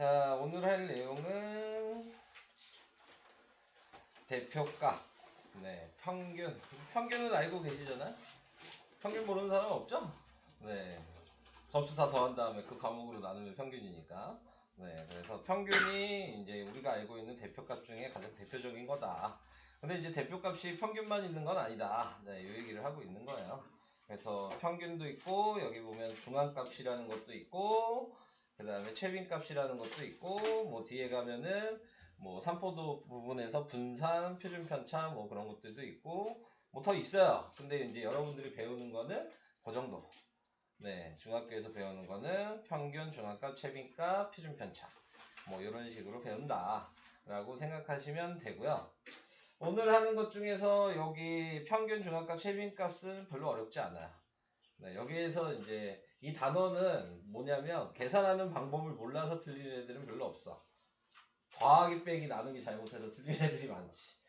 자, 오늘 할 내용은 대표값. 네, 평균. 평균은 알고 계시잖아요? 평균 모르는 사람 없죠? 네. 점수 다 더한 다음에 그 과목으로 나누면 평균이니까. 네, 그래서 평균이 이제 우리가 알고 있는 대표값 중에 가장 대표적인 거다. 근데 이제 대표값이 평균만 있는 건 아니다. 네, 이 얘기를 하고 있는 거예요. 그래서 평균도 있고, 여기 보면 중앙값이라는 것도 있고, 그 다음에 최빈값이라는 것도 있고, 뭐 뒤에 가면은 뭐 삼포도 부분에서 분산, 표준편차 뭐 그런 것들도 있고, 뭐 더 있어요. 근데 이제 여러분들이 배우는 거는 그 정도. 네, 중학교에서 배우는 거는 평균, 중앙값, 최빈값, 표준편차 뭐 이런 식으로 배운다 라고 생각하시면 되고요. 오늘 하는 것 중에서 여기 평균, 중앙값, 최빈값은 별로 어렵지 않아요. 네, 여기에서 이제 이 단어는 뭐냐면 계산하는 방법을 몰라서 틀린 애들은 별로 없어. 더하기 빼기 나누기 잘못해서 틀린 애들이 많지.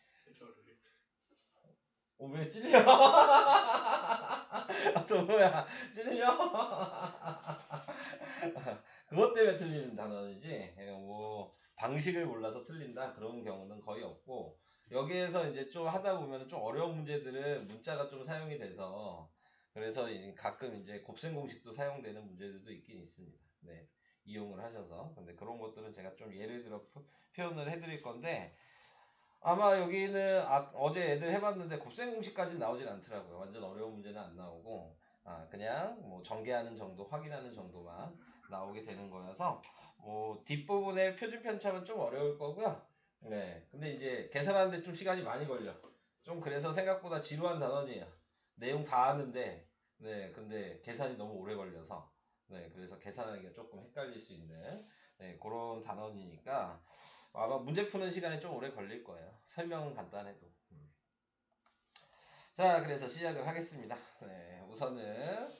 왜 찔려? 또 뭐야? 찔려? 그것 때문에 틀리는 단어이지. 뭐 방식을 몰라서 틀린다 그런 경우는 거의 없고, 여기에서 이제 좀 하다 보면 좀 어려운 문제들은 문자가 좀 사용이 돼서 그래서 가끔 이제 곱셈 공식도 사용되는 문제들도 있긴 있습니다. 네, 이용을 하셔서. 근데 그런 것들은 제가 좀 예를 들어 표현을 해드릴 건데, 아마 여기는 어제 애들 해봤는데 곱셈 공식까지는 나오진 않더라고요. 완전 어려운 문제는 안 나오고, 그냥 뭐 전개하는 정도, 확인하는 정도만 나오게 되는 거여서 뭐 뒷부분의 표준 편차는 좀 어려울 거고요. 네, 근데 이제 계산하는데 좀 시간이 많이 걸려. 좀 그래서 생각보다 지루한 단원이에요. 내용 다 아는데, 네, 근데 계산이 너무 오래 걸려서, 네, 그래서 계산하기가 조금 헷갈릴 수 있는, 네, 그런 단원이니까 아마 문제 푸는 시간이 좀 오래 걸릴 거예요. 설명은 간단해도. 자, 그래서 시작을 하겠습니다. 네, 우선은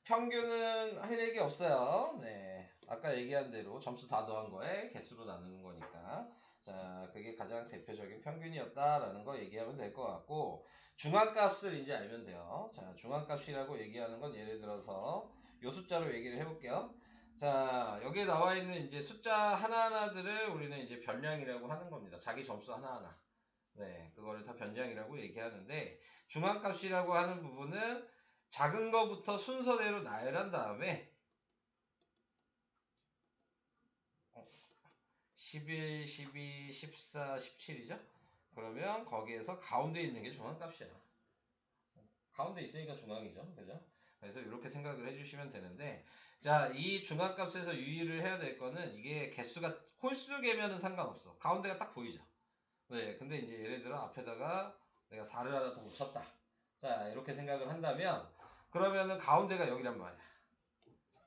평균은 할 얘기 없어요. 네, 아까 얘기한 대로 점수 다 더한 거에 개수로 나누는 거니까. 자, 그게 가장 대표적인 평균이었다라는 거 얘기하면 될 것 같고, 중앙값을 이제 알면 돼요. 자, 중앙값이라고 얘기하는 건 예를 들어서 요 숫자로 얘기를 해볼게요. 자, 여기에 나와 있는 이제 숫자 하나하나들을 우리는 이제 변량이라고 하는 겁니다. 자기 점수 하나하나. 네, 그거를 다 변량이라고 얘기하는데, 중앙값이라고 하는 부분은 작은 거부터 순서대로 나열한 다음에 11, 12, 14, 17이죠? 그러면 거기에서 가운데 있는 게 중앙값이야. 가운데 있으니까 중앙이죠. 그죠? 그래서 이렇게 생각을 해주시면 되는데, 자, 이 중앙값에서 유의를 해야 될 거는 이게 개수가 홀수 개면은 상관없어. 가운데가 딱 보이죠. 네, 근데 이제 예를 들어 앞에다가 내가 4를 하나 더 붙였다. 자, 이렇게 생각을 한다면 그러면은 가운데가 여기란 말이야.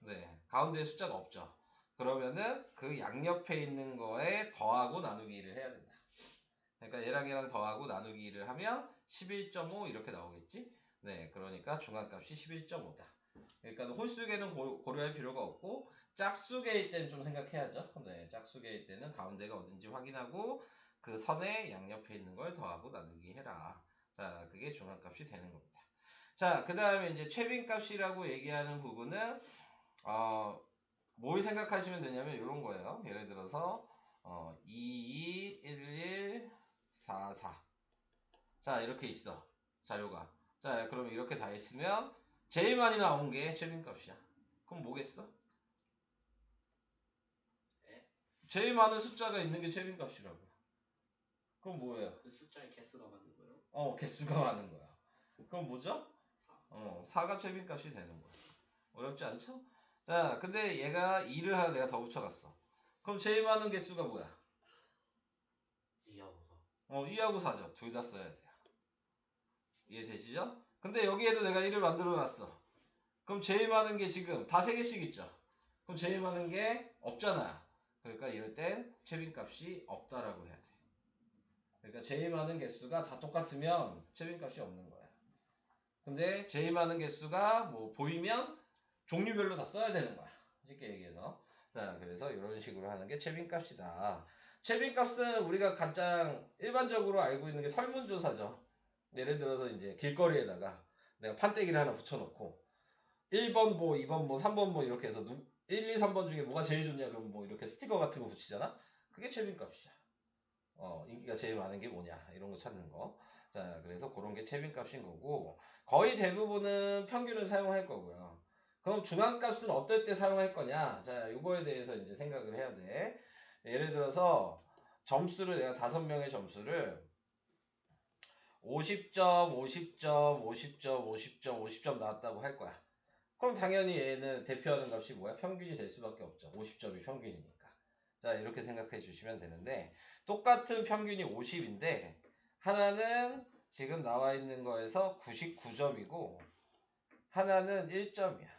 네, 가운데에 숫자가 없죠. 그러면은 그 양옆에 있는 거에 더하고 나누기를 해야 된다. 그러니까 얘랑 더하고 나누기를 하면 11.5 이렇게 나오겠지? 네, 그러니까 중앙값이 11.5다. 그러니까 홀수계는 고려할 필요가 없고, 짝수계일 때는 좀 생각해야죠. 네, 짝수계일 때는 가운데가 어딘지 확인하고 그 선의 양옆에 있는 걸 더하고 나누기 해라. 자, 그게 중앙값이 되는 겁니다. 자, 그 다음에 이제 최빈값이라고 얘기하는 부분은 뭘 생각하시면 되냐면 이런 거예요. 예를 들어서 22, 11, 44. 자, 이렇게 있어. 자료가. 자, 그러면 이렇게 다 있으면 제일 많이 나온 게 최빈값이야. 그럼 뭐겠어? 제일 많은 숫자가 있는 게 최빈값이라고. 그럼 뭐예요? 그 숫자의 개수가 많은 거예요? 개수가 많은 거야. 그럼 뭐죠? 4가 최빈값이 되는 거야. 어렵지 않죠? 자, 근데 얘가 2를 하나 내가 더 붙여갔어. 그럼 제일 많은 개수가 뭐야? 2하고 4. 2하고 4죠. 둘 다 써야 돼요. 이해되시죠? 근데 여기에도 내가 1을 만들어 놨어. 그럼 제일 많은 게 지금 다 3개씩 있죠? 그럼 제일 많은 게 없잖아요. 그러니까 이럴 땐 최빈값이 없다라고 해야 돼. 그러니까 제일 많은 개수가 다 똑같으면 최빈값이 없는 거야. 근데 제일 많은 개수가 뭐 보이면 종류별로 다 써야 되는 거야. 쉽게 얘기해서. 자, 그래서 이런 식으로 하는 게 최빈값이다. 최빈값은 우리가 가장 일반적으로 알고 있는 게 설문조사죠. 예를 들어서 이제 길거리에다가 내가 판때기를 하나 붙여놓고 1번 뭐, 2번 뭐, 3번 뭐 이렇게 해서 1, 2, 3번 중에 뭐가 제일 좋냐? 그럼 뭐 이렇게 스티커 같은 거 붙이잖아? 그게 채빈값이야. 인기가 제일 많은 게 뭐냐? 이런 거 찾는 거. 자, 그래서 그런 게 채빈값인 거고, 거의 대부분은 평균을 사용할 거고요. 그럼 중앙값은 어떨 때 사용할 거냐? 자, 이거에 대해서 이제 생각을 해야 돼. 예를 들어서 점수를 내가 5명의 점수를 50점, 50점, 50점, 50점, 50점 나왔다고 할 거야. 그럼 당연히 얘는 대표하는 값이 뭐야? 평균이 될 수밖에 없죠. 50점이 평균이니까. 자, 이렇게 생각해 주시면 되는데, 똑같은 평균이 50인데 하나는 지금 나와 있는 거에서 99점이고 하나는 1점이야.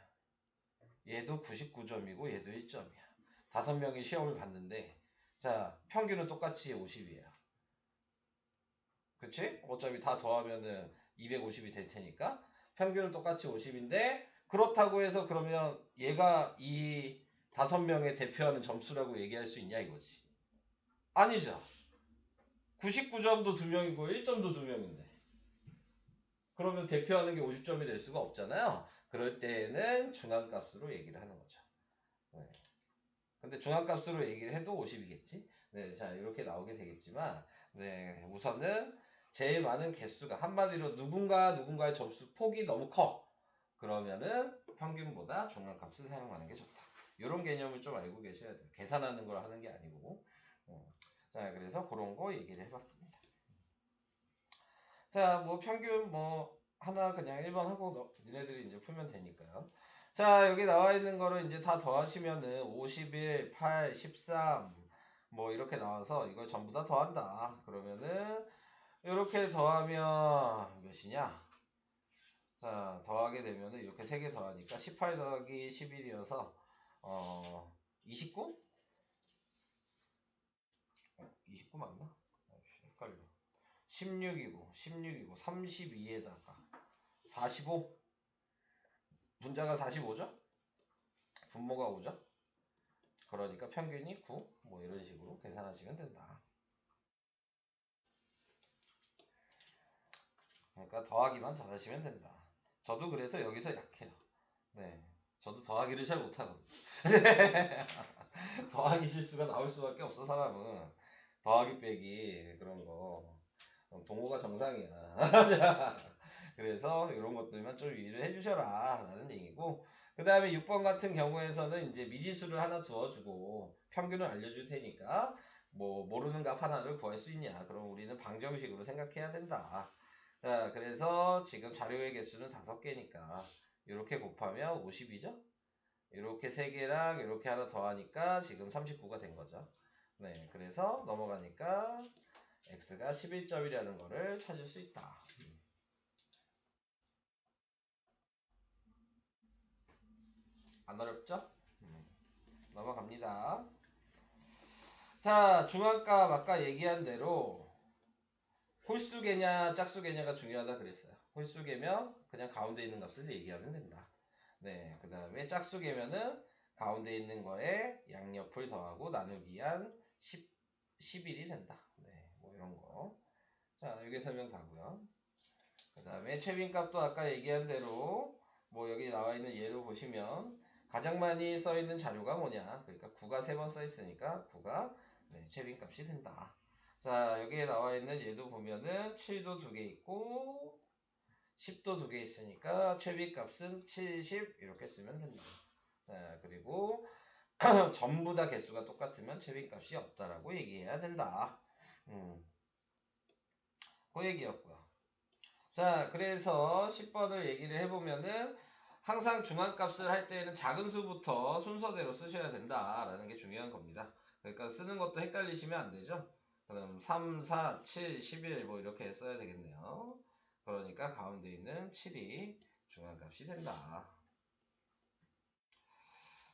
얘도 99점이고 얘도 1점이야. 5명이 시험을 봤는데, 자, 평균은 똑같이 50이에요. 그치? 어차피 다 더하면은 250이 될 테니까 평균은 똑같이 50인데, 그렇다고 해서 그러면 얘가 이 5명의 대표하는 점수라고 얘기할 수 있냐 이거지. 아니죠. 99점도 2명이고 1점도 2명인데 그러면 대표하는 게 50점이 될 수가 없잖아요. 그럴 때에는 중앙값으로 얘기를 하는 거죠. 네. 근데 중앙값으로 얘기를 해도 50이겠지. 네, 자 이렇게 나오게 되겠지만, 네, 우선은 제일 많은 개수가, 한마디로 누군가의 접수 폭이 너무 커. 그러면은 평균보다 중앙값을 사용하는 게 좋다. 이런 개념을 좀 알고 계셔야 돼요. 계산하는 걸 하는 게 아니고. 자, 그래서 그런 거 얘기를 해봤습니다. 자, 뭐 평균 뭐 하나 그냥 1번 하고 니네들이 이제 풀면 되니까요. 자, 여기 나와 있는 거를 이제 다 더하시면은 51, 8, 13 뭐 이렇게 나와서 이걸 전부 다 더한다. 그러면은 이렇게 더하면 몇이냐? 자, 더하게 되면은 이렇게 3개 더하니까 18 더하기 11이어서 29? 29 맞나? 헷갈려. 16이고 32에다가 45? 분자가 45죠? 분모가 5죠? 그러니까 평균이 9? 뭐 이런 식으로 계산하시면 된다. 그러니까 더하기만 잘하시면 된다. 저도 그래서 여기서 약해요. 네. 저도 더하기를 잘 못하거든요. 더하기 실수가 나올 수밖에 없어, 사람은. 더하기 빼기 그런 거. 동호가 정상이야. 그래서 이런 것들만 좀 이해를 해주셔라 라는 얘기고, 그 다음에 6번 같은 경우에서는 이제 미지수를 하나 두어주고 평균을 알려줄 테니까 뭐 모르는 값 하나를 구할 수 있냐, 그럼 우리는 방정식으로 생각해야 된다. 자, 그래서 지금 자료의 개수는 5개니까 이렇게 곱하면 50이죠. 이렇게 3개랑 이렇게 하나 더하니까 지금 39가 된 거죠. 네, 그래서 넘어가니까 x가 11점이라는 거를 찾을 수 있다. 안 어렵죠? 넘어갑니다. 자, 중앙값 아까 얘기한 대로 홀수개냐 짝수개냐가 중요하다 그랬어요. 홀수개면 그냥 가운데 있는 값을 얘기하면 된다. 네, 그 다음에 짝수개면은 가운데 있는 거에 양옆을 더하고 나누기 한 11이 된다. 네, 뭐 이런 거. 자, 여기 설명 다고요. 그 다음에 최빈값도 아까 얘기한 대로 뭐 여기 나와 있는 예로 보시면 가장 많이 써 있는 자료가 뭐냐? 그러니까 9가 3번 써 있으니까 9가 최빈값이 된다. 자, 여기에 나와 있는 얘도 보면은 7도 2개 있고 10도 2개 있으니까 최빈값은 70 이렇게 쓰면 된다. 자, 그리고 전부 다 개수가 똑같으면 최빈값이 없다라고 얘기해야 된다. 그 얘기였고요. 자, 그래서 10번을 얘기를 해보면은 항상 중앙값을 할 때에는 작은 수부터 순서대로 쓰셔야 된다라는 게 중요한 겁니다. 그러니까 쓰는 것도 헷갈리시면 안 되죠. 그럼 3, 4, 7, 11 뭐 이렇게 써야 되겠네요. 그러니까 가운데 있는 7이 중앙값이 된다.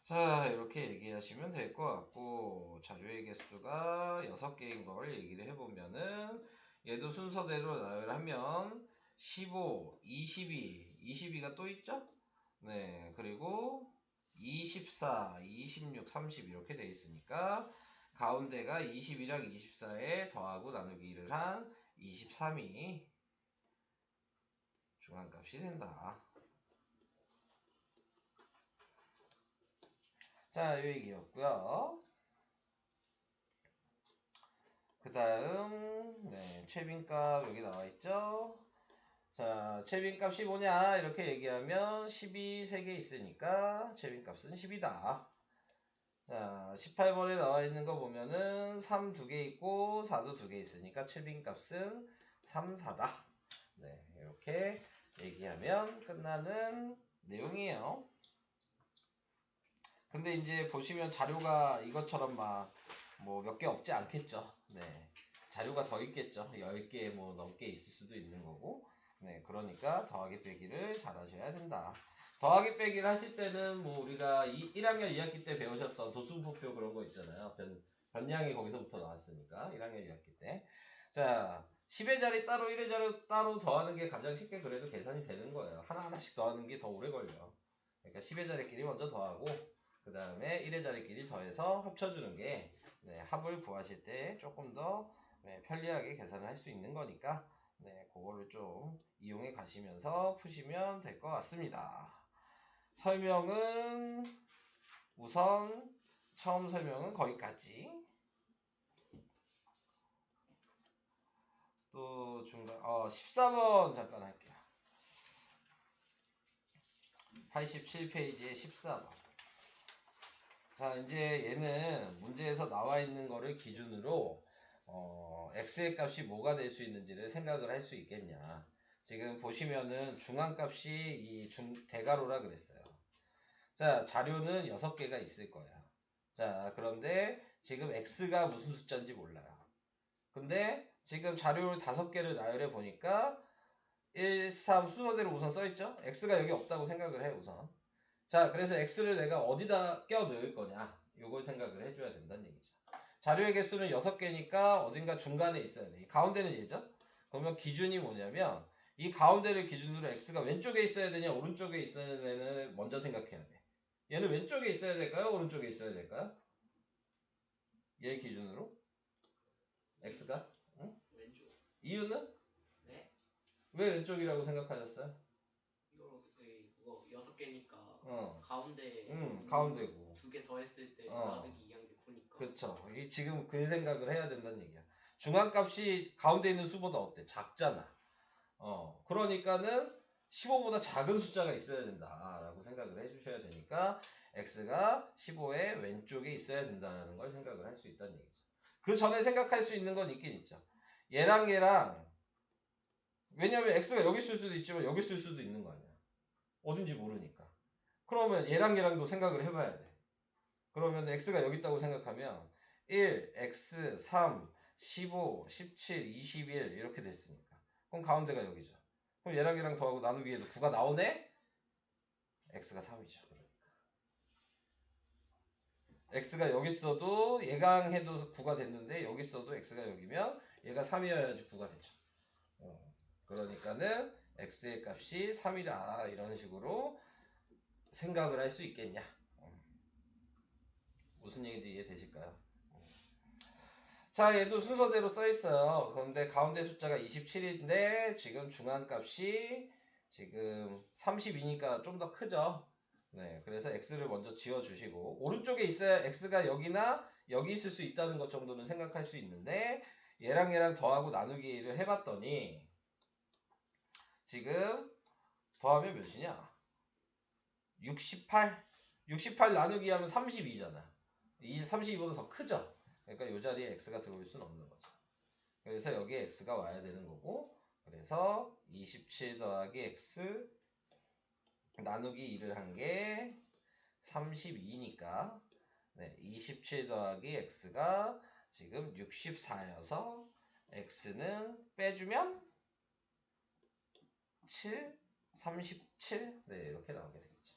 자, 이렇게 얘기하시면 될 것 같고, 자료의 개수가 6개인 걸 얘기를 해보면은 얘도 순서대로 나열하면 15, 22, 22가 또 있죠? 네, 그리고 24, 26, 30 이렇게 돼 있으니까 가운데가 20이랑 24에 더하고 나누기를 한 23이 중앙값이 된다. 자, 이 얘기였고요. 그 다음 네, 최빈값 여기 나와있죠. 자, 최빈값이 뭐냐 이렇게 얘기하면 10이 3개 있으니까 최빈값은 10이다. 자, 18번에 나와있는 거 보면은 3 2개 있고 4도 2개 있으니까 최빈값은 3, 4다. 네, 이렇게 얘기하면 끝나는 내용이에요. 근데 이제 보시면 자료가 이것처럼 막 뭐 몇 개 없지 않겠죠. 네. 자료가 더 있겠죠. 10개 뭐 넘게 있을 수도 있는 거고. 네. 그러니까 더하기 빼기를 잘 하셔야 된다. 더하기 빼기를 하실 때는 뭐 우리가 1학년 2학기 때 배우셨던 도수분포표 그런 거 있잖아요. 변량이 거기서부터 나왔으니까 1학년 2학기 때. 자, 10의 자리 따로 1의 자리 따로 더하는 게 가장 쉽게 그래도 계산이 되는 거예요. 하나하나씩 더하는 게 더 오래 걸려요. 그러니까 10의 자리끼리 먼저 더하고 그 다음에 1의 자리끼리 더해서 합쳐주는 게 네, 합을 구하실 때 조금 더 네, 편리하게 계산을 할 수 있는 거니까 네, 그거를 좀 이용해 가시면서 푸시면 될 것 같습니다. 설명은 우선 처음 설명은 거기까지. 또 중간 14번 잠깐 할게요. 87페이지에 14번. 자, 이제 얘는 문제에서 나와 있는 거를 기준으로 x의 값이 뭐가 될 수 있는지를 생각을 할 수 있겠냐. 지금 보시면은 중앙값이 이 대괄호라 그랬어요. 자, 자료는 6개가 있을 거예요. 자, 그런데 지금 x가 무슨 숫자인지 몰라요. 근데 지금 자료를 5개를 나열해 보니까 1, 3 순서대로 우선 써있죠? x가 여기 없다고 생각을 해 우선. 자, 그래서 x를 내가 어디다 껴 넣을 거냐 요걸 생각을 해줘야 된다는 얘기죠. 자료의 개수는 6개니까 어딘가 중간에 있어야 돼. 가운데는 얘죠. 그러면 기준이 뭐냐면 이 가운데를 기준으로 x가 왼쪽에 있어야 되냐 오른쪽에 있어야 되냐를 먼저 생각해야 돼. 얘는 왼쪽에 있어야 될까요? 오른쪽에 있어야 될까요? 얘 기준으로 x가? 응? 왼쪽. 이유는? 네? 왜 왼쪽이라고 생각하셨어요? 이걸 어떻게 그거 6개니까 어. 가운데 가운데고. 2개 더했을 때 어. 나누기 2한 게 9니까. 그쵸. 이 지금 그 생각을 해야 된다는 얘기야. 중앙값이 가운데 있는 수보다 어때? 작잖아. 그러니까는 15보다 작은 숫자가 있어야 된다라고 생각을 해주셔야 되니까 x가 15의 왼쪽에 있어야 된다는 걸 생각을 할 수 있다는 얘기죠. 그 전에 생각할 수 있는 건 있긴 있죠. 얘랑 왜냐면 x가 여기 있을 수도 있지만 여기 있을 수도 있는 거 아니야. 어딘지 모르니까. 그러면 얘랑도 생각을 해봐야 돼. 그러면 x가 여기 있다고 생각하면 1, x, 3, 15, 17, 21 이렇게 됐으니까. 그럼 가운데가 여기죠. 그럼 얘랑 더하고 나누기 해도 9가 나오네? x가 3이죠. 그러니까. x가 여기 있어도 얘랑 해도 9가 됐는데 여기 있어도 x가 여기면 얘가 3이어야지 9가 되죠. 그러니까는 x의 값이 3이다 이런 식으로 생각을 할 수 있겠냐. 무슨 얘기인지 이해되실까요? 자, 얘도 순서대로 써 있어요. 그런데 가운데 숫자가 27인데 지금 중앙값이 지금 32니까 좀 더 크죠. 네, 그래서 x를 먼저 지워주시고 오른쪽에 있어야 x가 여기나 여기 있을 수 있다는 것 정도는 생각할 수 있는데 얘랑 더하고 나누기를 해봤더니 지금 더하면 몇이냐? 68? 68 나누기 하면 32잖아. 32보다 더 크죠? 그러니까 이 자리에 x가 들어올 수는 없는 거죠. 그래서 여기에 x가 와야 되는 거고 그래서 27 더하기 x 나누기 2를 한 게 32니까 네, 27 더하기 x가 지금 64여서 x는 빼주면 7, 37 네, 이렇게 나오게 되겠죠.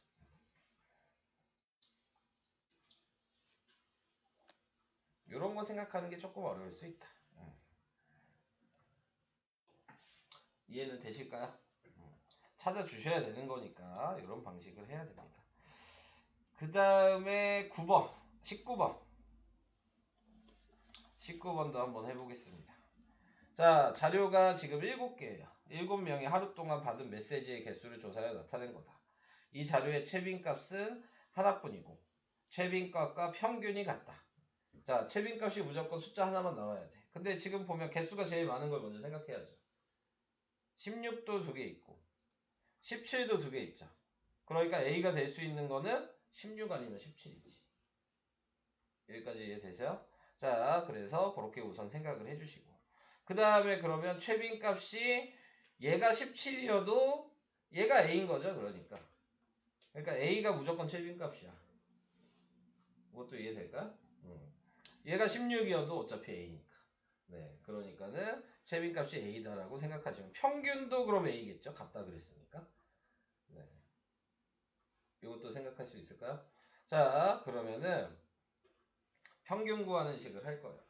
이런 거 생각하는 게 조금 어려울 수 있다. 이해는 되실까요? 찾아주셔야 되는 거니까 이런 방식을 해야 됩니다. 그 다음에 9번, 19번. 19번도 한번 해보겠습니다. 자, 자료가 지금 7개예요. 7명이 하루 동안 받은 메시지의 개수를 조사해 나타낸 거다. 이 자료의 채빈 값은 하나뿐이고 최빈값과 평균이 같다. 자, 최빈값이 무조건 숫자 하나만 나와야 돼. 근데 지금 보면 개수가 제일 많은 걸 먼저 생각해야죠. 16도 2개 있고 17도 2개 있죠. 그러니까 A가 될 수 있는 거는 16 아니면 17이지. 여기까지 이해되세요? 자, 그래서 그렇게 우선 생각을 해주시고 그 다음에 그러면 최빈값이 얘가 17이어도 얘가 A인 거죠. 그러니까 A가 무조건 최빈값이야. 그것도 이해될까? 얘가 16이어도 어차피 A니까. 네, 그러니까는 최빈값이 A다라고 생각하시면 평균도 그럼 A겠죠? 같다 그랬으니까. 네, 이것도 생각할 수 있을까요? 자, 그러면은 평균 구하는 식을 할 거예요.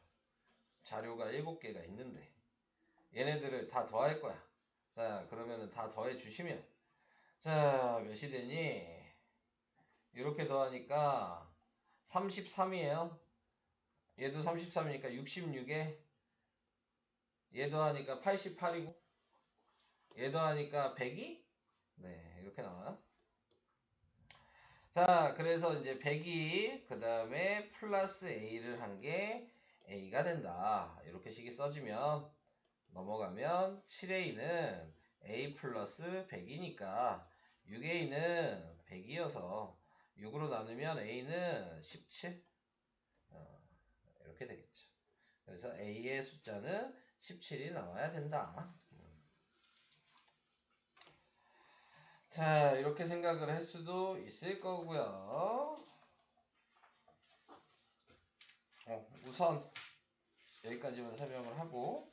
자료가 7개가 있는데 얘네들을 다 더할 거야. 자, 그러면은 다 더해 주시면 자, 몇이 되니? 이렇게 더하니까 33이에요. 얘도 33이니까 66에 얘도 하니까 88이고 얘도 하니까 100이? 네, 이렇게 나와요. 자, 그래서 이제 100이 그 다음에 플러스 A를 한 게 A가 된다. 이렇게 식이 써지면 넘어가면 7A는 A 플러스 100이니까 6A는 100이어서 6으로 나누면 A는 17 이렇게 되겠죠. 그래서 A의 숫자는 17이 나와야 된다. 자, 이렇게 생각을 할 수도 있을 거고요. 우선 여기까지만 설명을 하고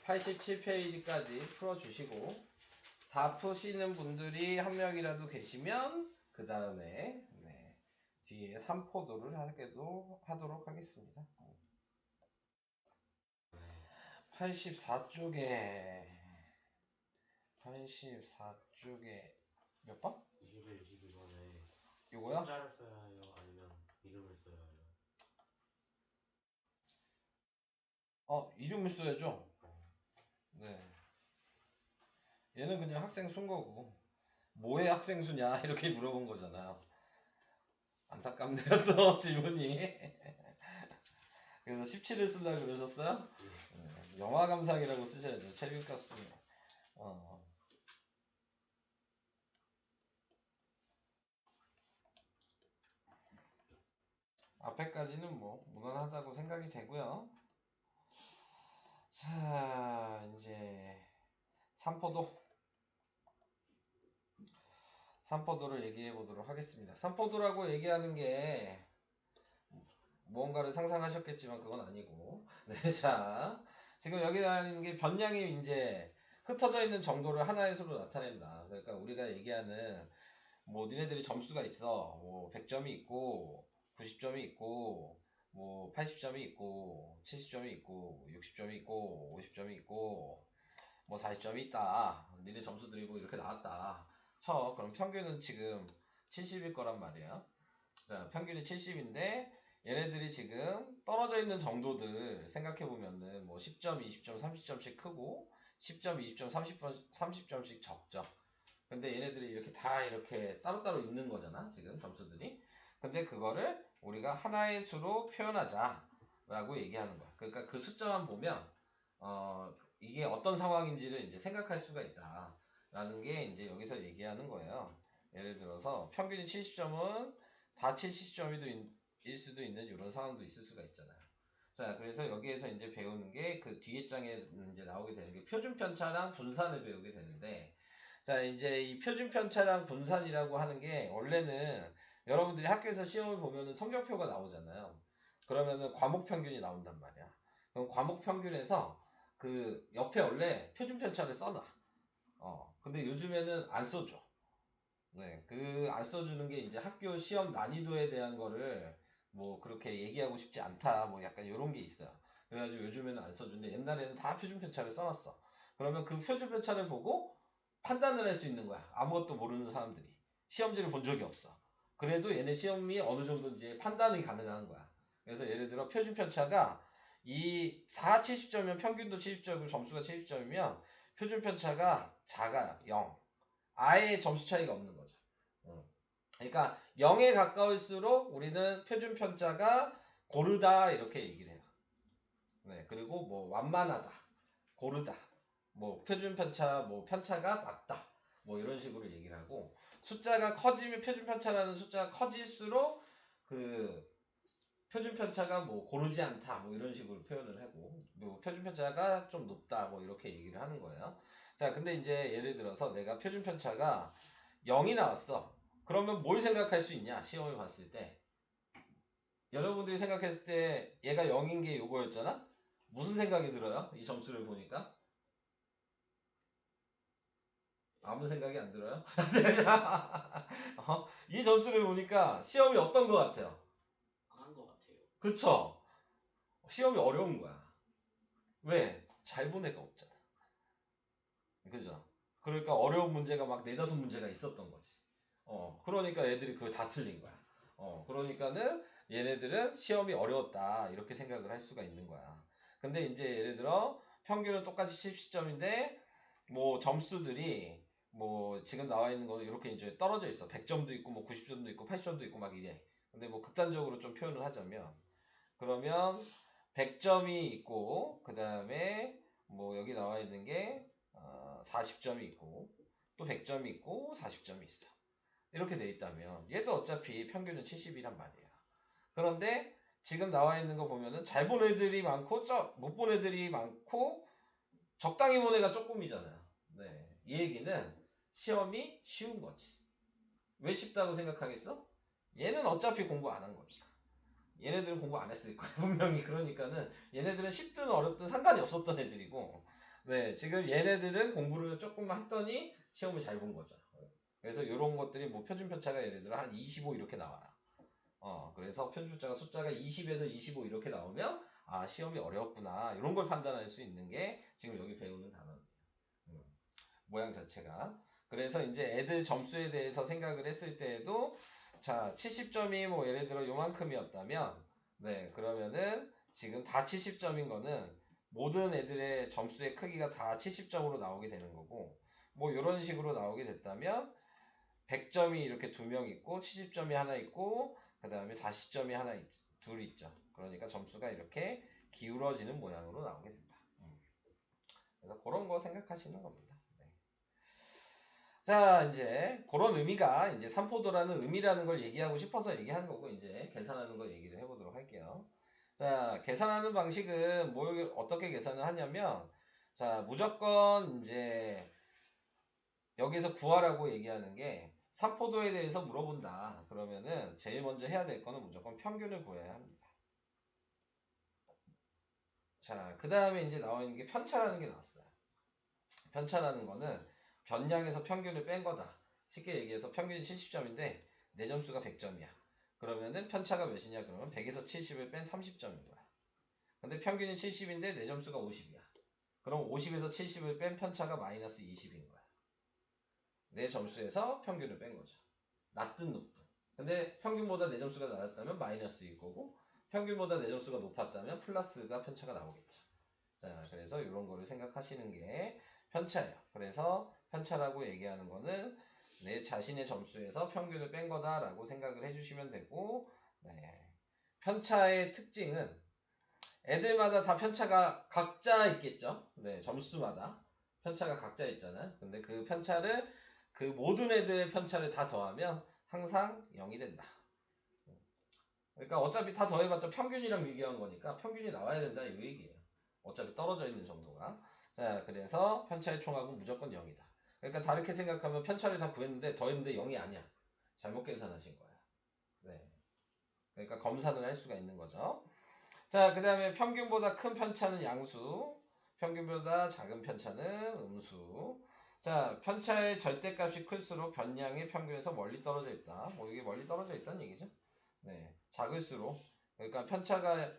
87페이지까지 풀어주시고 다 푸시는 분들이 한 명이라도 계시면 그 다음에 뒤에 3포도를 하도록 하겠습니다. 84쪽에 몇 번? 21번에 이거요? 숫자를 써야 해요? 아니면 이름을 써야 해요? 이름을 써야죠. 네. 얘는 그냥 학생 순 거고 뭐의 학생 수냐 이렇게 물어본 거잖아요. 안타깝네요 또 질문이. 그래서 17을 쓰려고 그러셨어요? 네. 영화 감상이라고 쓰셔야죠. 최빈값은 앞에까지는 뭐 무난하다고 생각이 되고요. 자, 이제 3포도를 얘기해 보도록 하겠습니다. 3포도라고 얘기하는 게 무언가를 상상하셨겠지만 그건 아니고 네, 자, 지금 여기 나오는 게 변량이 이제 흩어져 있는 정도를 하나의 수로 나타낸다. 그러니까 우리가 얘기하는 뭐 니네들이 점수가 있어. 뭐 100점이 있고 90점이 있고 뭐 80점이 있고 70점이 있고 60점이 있고 50점이 있고 뭐 40점이 있다. 니네 점수 드리고 이렇게 나왔다. 그럼 평균은 지금 70일 거란 말이야. 자, 평균이 70인데 얘네들이 지금 떨어져 있는 정도들 생각해 보면은 뭐 10점, 20점, 30점씩 크고 10점, 20점, 30점씩 적죠. 근데 얘네들이 이렇게 다 이렇게 따로따로 있는 거잖아, 지금 점수들이. 근데 그거를 우리가 하나의 수로 표현하자라고 얘기하는 거야. 그러니까 그 숫자만 보면 이게 어떤 상황인지를 이제 생각할 수가 있다라는 게 이제 여기서 얘기하는 거예요. 예를 들어서 평균이 70점은 다 70점일 수도 있는 이런 상황도 있을 수가 있잖아요. 자, 그래서 여기에서 이제 배우는 게 그 뒤에 장에 이제 나오게 되는 게 표준 편차랑 분산을 배우게 되는데, 자, 이제 이 표준 편차랑 분산이라고 하는 게 원래는 여러분들이 학교에서 시험을 보면은 성적표가 나오잖아요. 그러면은 과목 평균이 나온단 말이야. 그럼 과목 평균에서 그 옆에 원래 표준 편차를 써놔. 근데 요즘에는 안 써줘. 네, 그 안 써주는 게 이제 학교 시험 난이도에 대한 거를 뭐 그렇게 얘기하고 싶지 않다. 뭐 약간 이런 게 있어요. 그래가지고 요즘에는 안 써주는데 옛날에는 다 표준 편차를 써놨어. 그러면 그 표준 편차를 보고 판단을 할 수 있는 거야. 아무것도 모르는 사람들이. 시험지를 본 적이 없어. 그래도 얘네 시험이 어느 정도 이제 판단이 가능한 거야. 그래서 예를 들어 표준 편차가 이 70점이면 평균도 70점이고 점수가 70점이면 표준 편차가 작아요. 0. 아예 점수 차이가 없는 거죠. 그러니까 0에 가까울수록 우리는 표준 편차가 고르다 이렇게 얘기를 해요. 네, 그리고 뭐 완만하다, 고르다, 뭐 표준 편차, 뭐 편차가 낮다, 뭐 이런 식으로 얘기를 하고 숫자가 커지면 표준 편차라는 숫자가 커질수록 그 표준 편차가 뭐 고르지 않다, 뭐 이런 식으로 표현을 하고 뭐 표준 편차가 좀 높다, 뭐 이렇게 얘기를 하는 거예요. 자, 근데 이제 예를 들어서 내가 표준 편차가 0이 나왔어. 그러면 뭘 생각할 수 있냐? 시험을 봤을 때. 여러분들이 생각했을 때 얘가 0인 게 요거였잖아? 무슨 생각이 들어요? 이 점수를 보니까? 아무 생각이 안 들어요? 이 점수를 보니까 시험이 어떤 것 같아요? 안 한 것 같아요. 그쵸? 시험이 어려운 거야. 왜? 잘 본 애가 없잖아. 그죠? 그러니까 어려운 문제가 막 4, 5문제가 있었던 거지. 그러니까 애들이 그걸 다 틀린 거야. 그러니까는 얘네들은 시험이 어려웠다. 이렇게 생각을 할 수가 있는 거야. 근데 이제 예를 들어 평균은 똑같이 70점인데 뭐 점수들이 뭐 지금 나와 있는 거 이렇게 이제 떨어져 있어. 100점도 있고 뭐 90점도 있고 80점도 있고 막 이래. 근데 뭐 극단적으로 좀 표현을 하자면 그러면 100점이 있고 그 다음에 뭐 여기 나와 있는 게 40점이 있고 또 100점이 있고 40점이 있어. 이렇게 돼 있다면 얘도 어차피 평균은 70이란 말이야. 그런데 지금 나와 있는 거 보면은 잘 본 애들이 많고 못 본 애들이 많고 적당히 본 애가 조금이잖아요. 네. 이 얘기는 시험이 쉬운 거지. 왜 쉽다고 생각하겠어? 얘는 어차피 공부 안 한 거니까. 얘네들은 공부 안 했을 거야 분명히. 그러니까는 얘네들은 쉽든 어렵든 상관이 없었던 애들이고 네 지금 얘네들은 공부를 조금만 했더니 시험을 잘 본 거죠. 그래서 이런 것들이 뭐 표준 편차가 예를 들어 한 25 이렇게 나와요. 그래서 표준 편차가 숫자가 20에서 25 이렇게 나오면 아 시험이 어려웠구나 이런 걸 판단할 수 있는 게 지금 여기 배우는 단어예요. 모양 자체가. 그래서 이제 애들 점수에 대해서 생각을 했을 때에도 자 70점이 뭐 예를 들어 요만큼이었다면 네 그러면은 지금 다 70점인 거는 모든 애들의 점수의 크기가 다 70점으로 나오게 되는 거고 뭐 이런 식으로 나오게 됐다면 100점이 이렇게 2명 있고 70점이 하나 있고 그 다음에 40점이 둘 있죠. 그러니까 점수가 이렇게 기울어지는 모양으로 나오게 된다. 그래서 그런 거 생각하시는 겁니다. 자, 이제 그런 의미가 이제 삼포도라는 의미라는 걸 얘기하고 싶어서 얘기한 거고 이제 계산하는 거 얘기를 해보도록 할게요. 자, 계산하는 방식은 뭘 어떻게 계산을 하냐면 자, 무조건 이제 여기서 구하라고 얘기하는 게 삼포도에 대해서 물어본다. 그러면은 제일 먼저 해야 될 거는 무조건 평균을 구해야 합니다. 자, 그 다음에 이제 나와 있는 게 편차라는 게 나왔어요. 편차라는 거는 변량에서 평균을 뺀 거다. 쉽게 얘기해서 평균이 70점인데 내 점수가 100점이야. 그러면은 편차가 몇이냐? 그러면 100에서 70을 뺀 30점인 거야. 근데 평균이 70인데 내 점수가 50이야. 그럼 50에서 70을 뺀 편차가 마이너스 20인 거야. 내 점수에서 평균을 뺀 거죠. 낮든 높든. 근데 평균보다 내 점수가 낮았다면 마이너스일 거고 평균보다 내 점수가 높았다면 플러스가 편차가 나오겠죠. 자, 그래서 이런 거를 생각하시는 게 편차예요. 그래서 편차라고 얘기하는 거는 내 자신의 점수에서 평균을 뺀 거다라고 생각을 해주시면 되고, 네. 편차의 특징은 애들마다 다 편차가 각자 있겠죠. 네, 점수마다 편차가 각자 있잖아요. 근데 그 편차를 그 모든 애들의 편차를 다 더하면 항상 0이 된다. 그러니까 어차피 다 더해봤자 평균이랑 비교한 거니까 평균이 나와야 된다 이 얘기예요. 어차피 떨어져 있는 정도가. 자, 그래서 편차의 총합은 무조건 0이다. 그러니까 다르게 생각하면 편차를 다 구했는데 더했는데 0이 아니야. 잘못 계산하신 거야. 네. 그러니까 검산을 할 수가 있는 거죠. 자, 그 다음에 평균보다 큰 편차는 양수, 평균보다 작은 편차는 음수. 자, 편차의 절대값이 클수록 변량의 평균에서 멀리 떨어져 있다. 뭐 이게 멀리 떨어져 있다는 얘기죠. 네, 작을수록 그러니까 편차가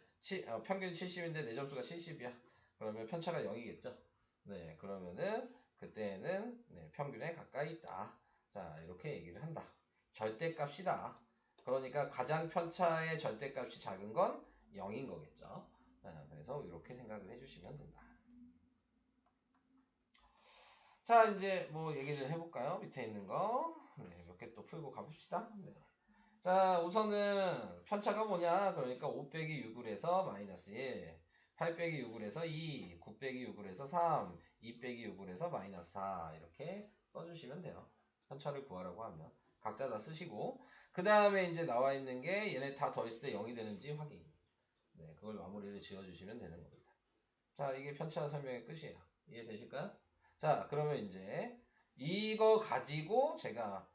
평균 70인데 내 점수가 70이야. 그러면 편차가 0이겠죠. 네, 그러면은 그때는 네, 평균에 가까이 있다. 자, 이렇게 얘기를 한다. 절대값이다. 그러니까 가장 편차의 절대값이 작은 건 0인 거겠죠. 자, 그래서 이렇게 생각을 해주시면 된다. 자, 이제 뭐 얘기를 해볼까요? 밑에 있는 거. 네, 몇 개 또 풀고 가봅시다. 네. 자, 우선은 편차가 뭐냐? 그러니까 5 빼기 6을 해서 마이너스 1, 8 빼기 6을 해서 2, 9 빼기 6을 해서 3, 2 빼기 6을 해서 마이너스 4 이렇게 써주시면 돼요. 편차를 구하라고 하면 각자 다 쓰시고 그 다음에 이제 나와 있는 게 얘네 다 더했을 때 0이 되는지 확인. 네, 그걸 마무리를 지어주시면 되는 겁니다. 자, 이게 편차 설명의 끝이에요. 이해되실까요? 자, 그러면 이제 이거 가지고 제가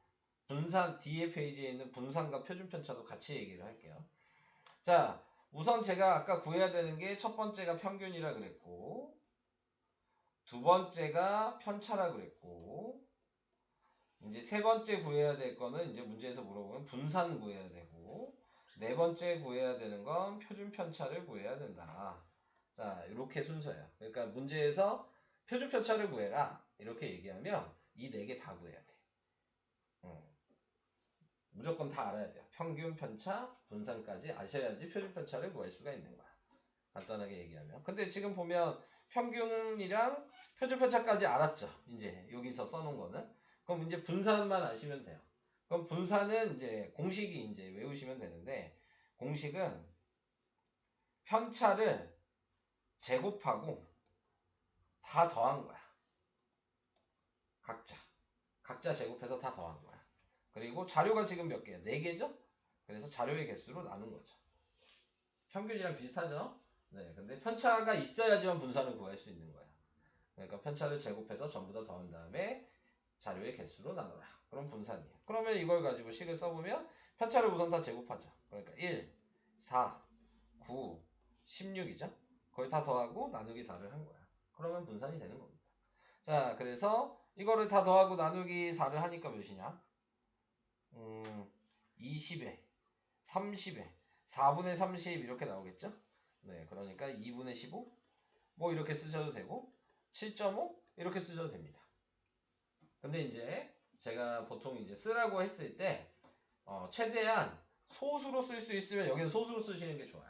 분산 뒤에 페이지에 있는 분산과 표준 편차도 같이 얘기를 할게요. 자, 우선 제가 아까 구해야 되는 게 첫 번째가 평균이라 그랬고 두 번째가 편차라 그랬고 이제 세 번째 구해야 될 거는 이제 문제에서 물어보면 분산 구해야 되고 네 번째 구해야 되는 건 표준 편차를 구해야 된다. 자, 이렇게 순서예요. 그러니까 문제에서 표준 편차를 구해라 이렇게 얘기하면 이 네 개 다 구해야 돼. 무조건 다 알아야 돼요. 평균 편차, 분산까지 아셔야지 표준 편차를 구할 수가 있는 거야. 간단하게 얘기하면. 근데 지금 보면 평균이랑 표준 편차까지 알았죠. 이제 여기서 써놓은 거는. 그럼 이제 분산만 아시면 돼요. 그럼 분산은 이제 공식이 이제 외우시면 되는데 공식은 편차를 제곱하고 다 더한 거야. 각자 제곱해서 다 더한 거야. 그리고 자료가 지금 몇 개야? 4개죠? 그래서 자료의 개수로 나눈 거죠. 평균이랑 비슷하죠? 네, 근데 편차가 있어야지만 분산을 구할 수 있는 거야. 그러니까 편차를 제곱해서 전부 다 더한 다음에 자료의 개수로 나눠라. 그럼 분산이에요. 그러면 이걸 가지고 식을 써보면 편차를 우선 다 제곱하죠. 그러니까 1, 4, 9, 16이죠? 그걸 다 더하고 나누기 4를 한 거야. 그러면 분산이 되는 겁니다. 자, 그래서 이거를 다 더하고 나누기 4를 하니까 몇이냐? 20에 30에 4분의 30 이렇게 나오겠죠? 네, 그러니까 2분의 15 뭐 이렇게 쓰셔도 되고 7.5 이렇게 쓰셔도 됩니다. 근데 이제 제가 보통 이제 쓰라고 했을 때 최대한 소수로 쓸 수 있으면 여기는 소수로 쓰시는 게 좋아요.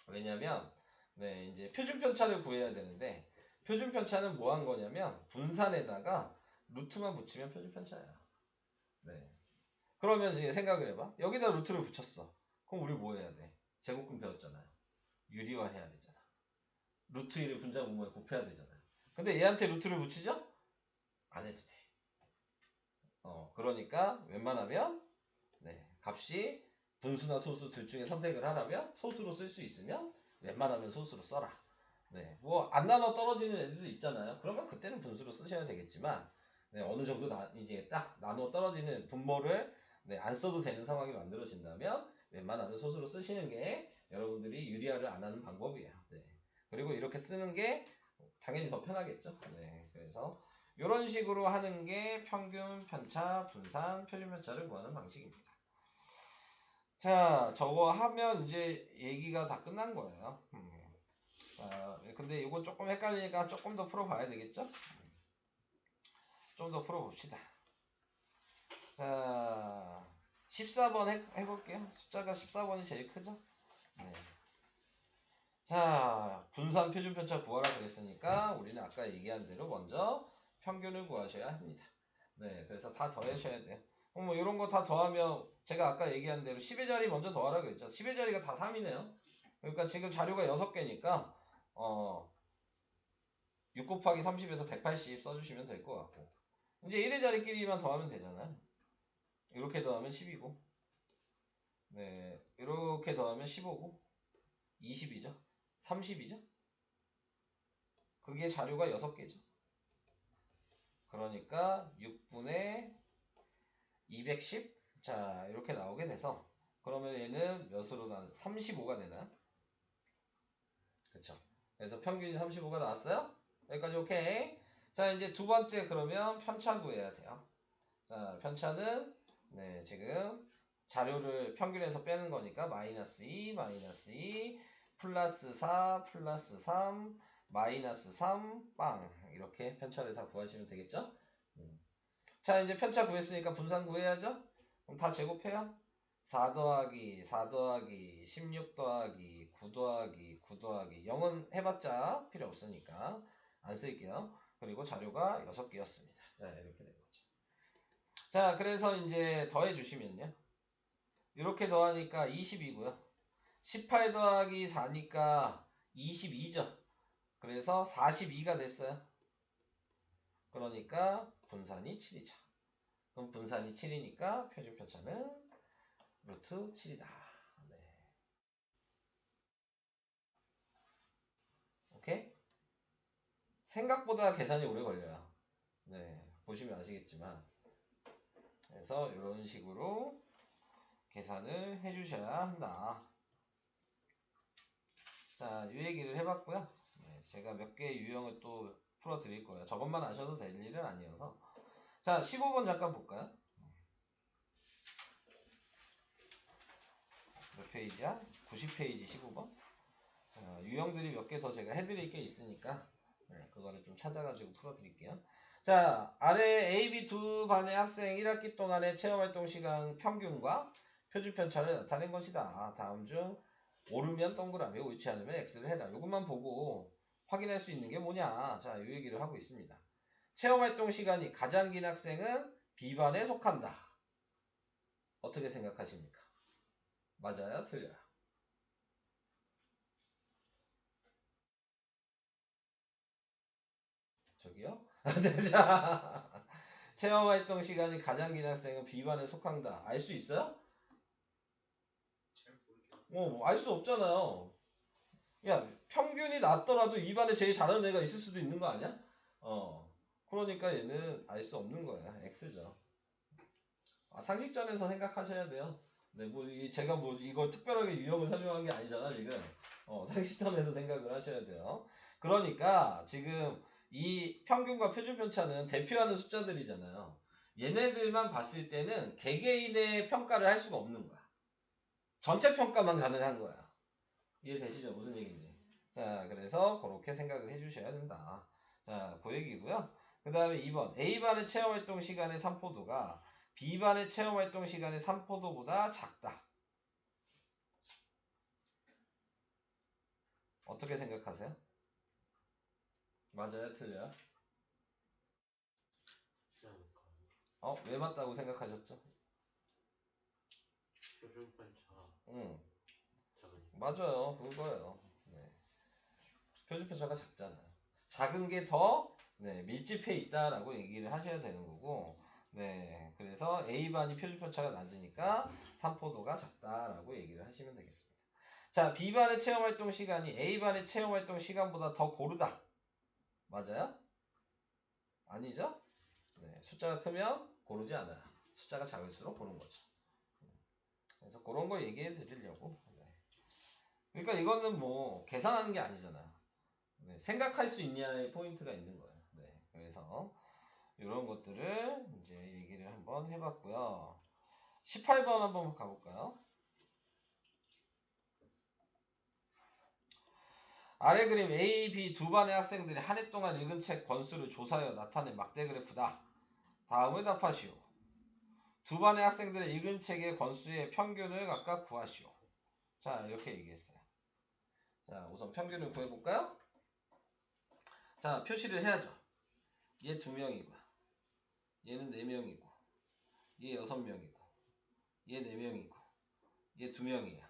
왜냐면 네, 이제 표준 편차를 구해야 되는데 표준 편차는 뭐 한 거냐면 분산에다가 루트만 붙이면 표준 편차예요. 네. 그러면 이제 생각을 해봐. 여기다 루트를 붙였어. 그럼 우리 뭐 해야 돼? 제곱근 배웠잖아요. 유리화 해야 되잖아. 루트 1을 분자 분모에 곱해야 되잖아요. 근데 얘한테 루트를 붙이죠? 안 해도 돼. 그러니까 웬만하면 네, 값이 분수나 소수 둘 중에 선택을 하라면 소수로 쓸 수 있으면 웬만하면 소수로 써라. 네, 뭐 안 나눠 떨어지는 애들도 있잖아요. 그러면 그때는 분수로 쓰셔야 되겠지만 네, 어느 정도 이제 딱 나눠 떨어지는 분모를 네, 안 써도 되는 상황이 만들어진다면 웬만하면 소수로 쓰시는 게 여러분들이 유리화를 안 하는 방법이에요. 네. 그리고 이렇게 쓰는 게 당연히 더 편하겠죠. 네, 그래서 이런 식으로 하는 게 평균 편차, 분산, 표준 편차를 구하는 방식입니다. 자, 저거 하면 이제 얘기가 다 끝난 거예요. 자, 근데 이건 조금 헷갈리니까 조금 더 풀어봐야 되겠죠? 좀 더 풀어봅시다. 자, 14번 해볼게요. 숫자가 14번이 제일 크죠? 네. 자, 분산 표준 편차 구하라 그랬으니까 우리는 아까 얘기한 대로 먼저 평균을 구하셔야 합니다. 네, 그래서 다 더하셔야 돼요. 뭐 이런 거 다 더하면 제가 아까 얘기한 대로 10의 자리 먼저 더하라 그랬죠. 10의 자리가 다 3이네요. 그러니까 지금 자료가 6개니까 6 곱하기 30에서 180 써주시면 될 것 같고 이제 1의 자리끼리만 더하면 되잖아요. 이렇게 더하면 10이고 네, 이렇게 더하면 15고 20이죠. 30이죠. 그게 자료가 6개죠. 그러니까 6분의 210 자 이렇게 나오게 돼서 그러면 얘는 몇으로 35가 되나? 그쵸. 그래서 평균이 35가 나왔어요. 여기까지 오케이. 자 이제 두 번째 그러면 편차 구해야 돼요. 자 편차는 네 지금 자료를 평균에서 빼는 거니까 마이너스 2 플러스 4 플러스 3 마이너스 3 빵 이렇게 편차를 다 구하시면 되겠죠? 자 이제 편차 구했으니까 분산 구해야죠? 그럼 다 제곱해요? 4 더하기 4 더하기 16 더하기 9 더하기 9 더하기 0은 해봤자 필요 없으니까 안 쓸게요. 그리고 자료가 6개였습니다. 자, 이렇게 된 거죠. 자, 그래서 이제 더해 주시면요. 이렇게 더하니까 20이고요. 18 더하기 4니까 22죠. 그래서 42가 됐어요. 그러니까 분산이 7이죠. 그럼 분산이 7이니까 표준편차는 루트 7이다. 네. 오케이? 생각보다 계산이 오래 걸려요. 네, 보시면 아시겠지만. 그래서 이런 식으로 계산을 해주셔야 한다. 자, 이 얘기를 해봤고요. 네, 제가 몇 개의 유형을 또 풀어드릴 거예요. 저것만 아셔도 될 일은 아니어서. 자, 15번 잠깐 볼까요? 몇 페이지야? 90페이지 15번. 자, 유형들이 몇 개 더 제가 해드릴 게 있으니까 네, 그거를 좀 찾아가지고 풀어드릴게요. 자, 아래 A, B 두 반의 학생 1학기 동안의 체험활동 시간 평균과 표준편차를 나타낸 것이다. 다음 중 오르면 동그라미, 옳지 않으면 X를 해라. 이것만 보고 확인할 수 있는 게 뭐냐. 자, 이 얘기를 하고 있습니다. 체험활동 시간이 가장 긴 학생은 B반에 속한다. 어떻게 생각하십니까? 맞아요? 틀려요? 저기요? 자, 체험활동 시간이 가장 긴 학생은 B반에 속한다. 알 수 있어요? 잘 모르겠어요. 알 수 없잖아요. 야, 평균이 낮더라도 2반에 제일 잘하는 애가 있을 수도 있는 거 아니야? 그러니까 얘는 알 수 없는 거야. X죠. 상식점에서 생각하셔야 돼요. 네, 제가 이거 특별하게 유형을 설명한 게 아니잖아, 지금. 상식점에서 생각을 하셔야 돼요. 그러니까 지금 이 평균과 표준편차는 대표하는 숫자들이잖아요. 얘네들만 봤을 때는 개개인의 평가를 할 수가 없는 거야. 전체 평가만 가능한 거야. 이해되시죠? 무슨 얘기인지. 자, 그래서 그렇게 생각을 해주셔야 된다. 자, 그 얘기고요. 그 다음에 2번. A반의 체험활동 시간의 산포도가 B반의 체험활동 시간의 산포도보다 작다. 어떻게 생각하세요? 맞아요? 틀려요? 쉽지 않을까요? 왜 맞다고 생각하셨죠? 표준편차 응, 작으니까. 맞아요. 그거예요. 네. 표준편차가 작잖아요. 작은 게 더 밀집해 있다라고 얘기를 하셔야 되는 거고, 네, 그래서 A반이 표준편차가 낮으니까 산포도가 작다라고 얘기를 하시면 되겠습니다. 자, B반의 체험활동 시간이 A반의 체험활동 시간보다 더 고르다. 맞아요? 아니죠? 네, 숫자가 크면 고르지 않아요. 숫자가 작을수록 고른 거죠. 그래서 그런 거 얘기해 드리려고. 네. 그러니까 이거는 뭐 계산하는 게 아니잖아요. 네, 생각할 수 있냐의 포인트가 있는 거예요. 네, 그래서 이런 것들을 이제 얘기를 한번 해봤고요. 18번 한번 가볼까요? 아래 그림 A, B 두 반의 학생들이 한 해 동안 읽은 책 권수를 조사하여 나타낸 막대 그래프다. 다음을 답하시오. 두 반의 학생들의 읽은 책의 권수의 평균을 각각 구하시오. 자, 이렇게 얘기했어요. 자, 우선 평균을 구해볼까요? 자, 표시를 해야죠. 얘 2명이고, 얘는 4명이고, 얘 6명이고, 얘 4명이고, 얘 2명이에요.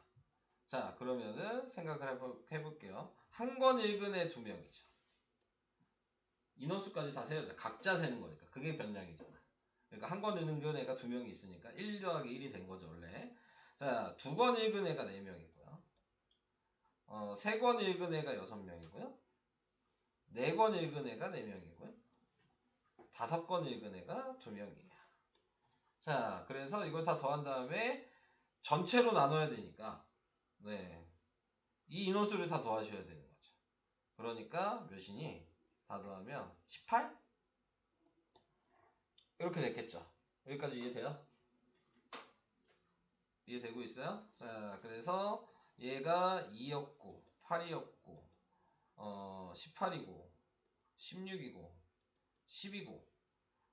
자, 그러면은 생각을 해볼게요. 한 권 읽은 애 2명이죠. 인원수까지 다 세워져. 각자 세는 거니까. 그게 변량이잖아. 그러니까 한 권 읽은 애가 2명이 있으니까 1 더하기 1이 된 거죠, 원래. 자, 2권 읽은 애가 4명이고요. 3권 읽은 애가 6명이고요. 4권 읽은 애가 4명이고요. 5권 읽은 애가 2명이에요. 자, 그래서 이걸 다 더한 다음에 전체로 나눠야 되니까, 네, 이 인원수를 다 더하셔야 되는 거죠. 그러니까 몇이니? 다 더하면 18? 이렇게 됐겠죠. 여기까지 이해돼요? 이해되고 있어요? 자, 그래서 얘가 2였고 8이었고 18이고 16이고 10이고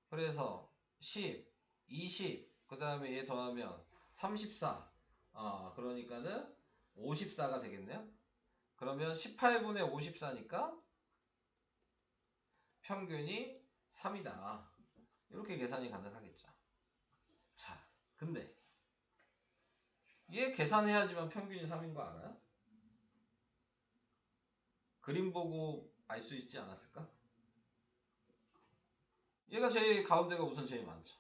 그래서 10, 20, 그 다음에 얘 더하면 34. 그러니까는 54가 되겠네요. 그러면 18분의 54니까 평균이 3이다. 이렇게 계산이 가능하겠죠. 자, 근데 얘 계산해야지만 평균이 3인 거 알아요? 그림 보고 알 수 있지 않았을까? 얘가 제일 가운데가 우선 제일 많죠.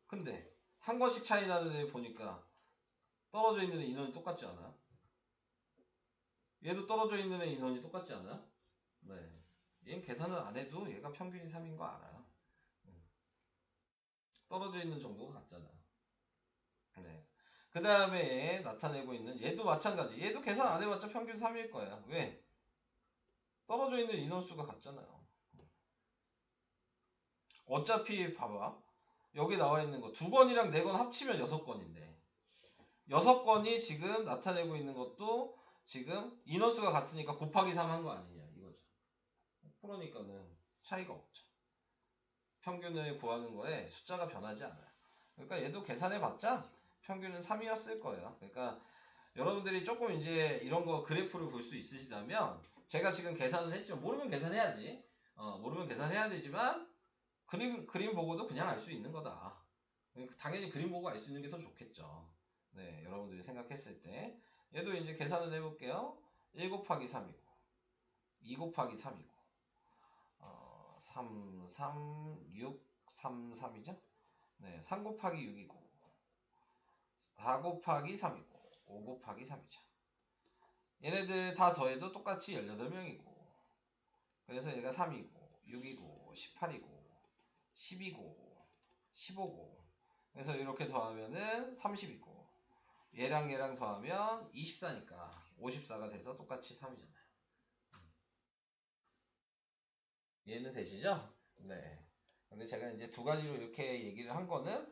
근데 한 권씩 차이 나는 애 보니까 떨어져 있는 애 인원이 똑같지 않아요? 얘도 떨어져 있는 애 인원이 똑같지 않아요? 네. 얘는 계산을 안 해도 얘가 평균이 3인 거 알아요. 떨어져 있는 정도가 같잖아요. 네. 그 다음에 나타내고 있는 얘도 마찬가지. 얘도 계산 안 해봤자 평균 3일 거예요. 왜? 떨어져 있는 인원수가 같잖아요. 어차피 봐봐. 여기 나와 있는 거 2건이랑 4건 합치면 6건인데 6건이 지금 나타내고 있는 것도 지금 인원수가 같으니까 곱하기 3 한 거 아니냐 이거죠. 그러니까는 차이가 없죠. 평균을 구하는 거에 숫자가 변하지 않아요. 그러니까 얘도 계산해봤자 평균은 3이었을 거예요. 그러니까 여러분들이 조금 이제 이런 거 그래프를 볼 수 있으시다면 제가 지금 계산을 했지만 모르면 계산해야지. 모르면 계산해야 되지만 그림 보고도 그냥 알 수 있는 거다. 당연히 그림 보고 알 수 있는 게 더 좋겠죠. 네, 여러분들이 생각했을 때 얘도 이제 계산을 해볼게요. 1 곱하기 3이고 2 곱하기 3이고 3, 3, 6, 3, 3이죠? 네, 3 곱하기 6이고 4 곱하기 3이고 5 곱하기 3이죠. 얘네들 다 더해도 똑같이 18명이고 그래서 얘가 3이고 6이고 18이고 10이고 15고 그래서 이렇게 더하면은 30이고 얘랑 얘랑 더하면 24니까 54가 돼서 똑같이 3이잖아요. 이해는 되시죠? 네. 근데 제가 이제 두 가지로 이렇게 얘기를 한 거는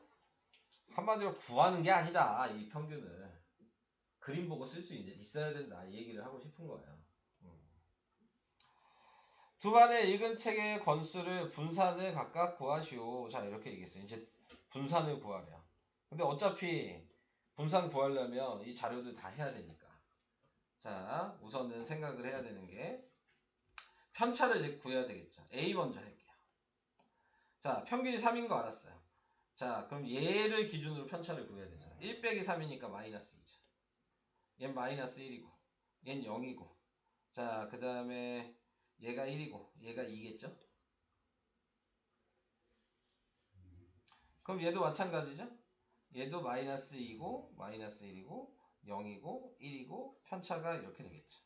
한마디로 구하는 게 아니다. 이 평균을 그림 보고 쓸 수 있어야 된다. 이 얘기를 하고 싶은 거예요. 두 반의 읽은 책의 권수를 분산을 각각 구하시오. 자 이렇게 얘기했어요. 이제 분산을 구하래요. 근데 어차피 분산 구하려면 이 자료들 다 해야 되니까. 자 우선은 생각을 해야 되는 게 편차를 이제 구해야 되겠죠. A 먼저 할게요. 자 평균이 3인 거 알았어요. 자 그럼 얘를 기준으로 편차를 구해야 되잖아. 1 빼기 3이니까 마이너스 2죠. 얘는 마이너스 1이고 얘는 0이고 자 그 다음에 얘가 1이고 얘가 2겠죠. 그럼 얘도 마찬가지죠. 얘도 마이너스 2고 마이너스 1이고 0이고 1이고 편차가 이렇게 되겠죠.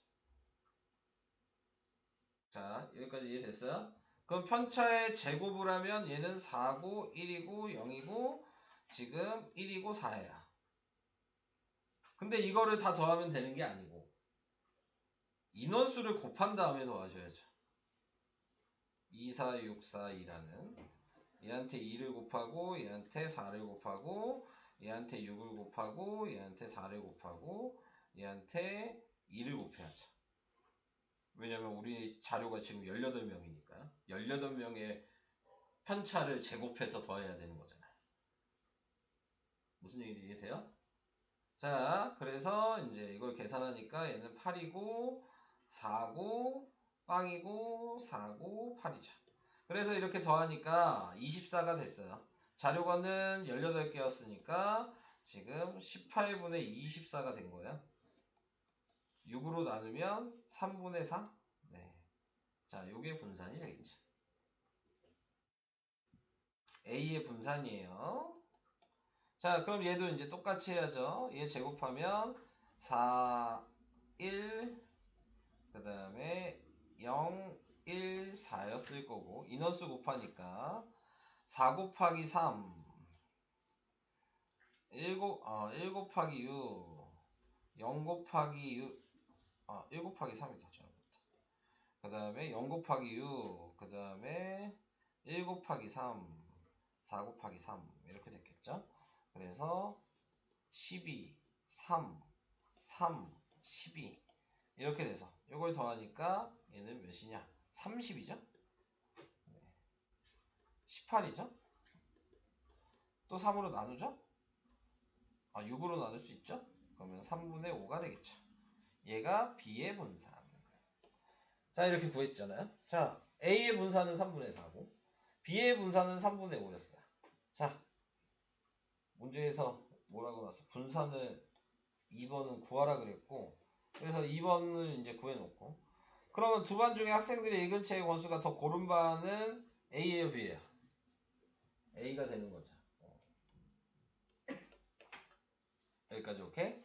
자 여기까지 이해됐어요? 그럼 편차의 제곱을 하면 얘는 4고 1이고 0이고 지금 1이고 4예요. 근데 이거를 다 더하면 되는 게 아니고 인원수를 곱한 다음에 더하셔야죠. 2, 4, 6, 4, 2라는 얘한테 2를 곱하고 얘한테 4를 곱하고 얘한테 6을 곱하고 얘한테 4를 곱하고 얘한테 2를 곱해야죠. 왜냐면 우리 자료가 지금 18명이니까요. 18명의 편차를 제곱해서 더해야 되는 거잖아요. 무슨 얘기인지 이해돼요? 자, 그래서 이제 이걸 계산하니까 얘는 8이고 4고 빵이고 4고 8이죠. 그래서 이렇게 더하니까 24가 됐어요. 자료관은 18개였으니까 지금 18분의 24가 된 거예요. 6으로 나누면 3분의 4? 네. 자, 요게 분산이 되겠죠. A의 분산이에요. 자, 그럼 얘도 이제 똑같이 해야죠. 얘 제곱하면 4, 1, 그 다음에 0, 1, 4였을 거고 인원수 곱하니까 4 곱하기 3 1 곱하기 6 0 곱하기 6 1 곱하기 3이다. 그 다음에 0 곱하기 6 그 다음에 1 곱하기 3 4 곱하기 3 이렇게 됐겠죠. 그래서 12 3 3 12 이렇게 돼서 이걸 더하니까 얘는 몇이냐 30이죠 18이죠 또 3으로 나누죠 6으로 나눌 수 있죠 그러면 3분의 5가 되겠죠 얘가 B의 분산 자 이렇게 구했잖아요 자 A의 분산은 3분의 4고 B의 분산은 3분의 5였어요. 자, 문제에서 뭐라고 나왔어? 분산을 2번은 구하라 그랬고, 그래서 2번을 이제 구해놓고, 그러면 두 반 중에 학생들이 읽은 책의 권수가 더 고른 반은 A예요, B예요? A가 되는 거죠. 여기까지 오케이?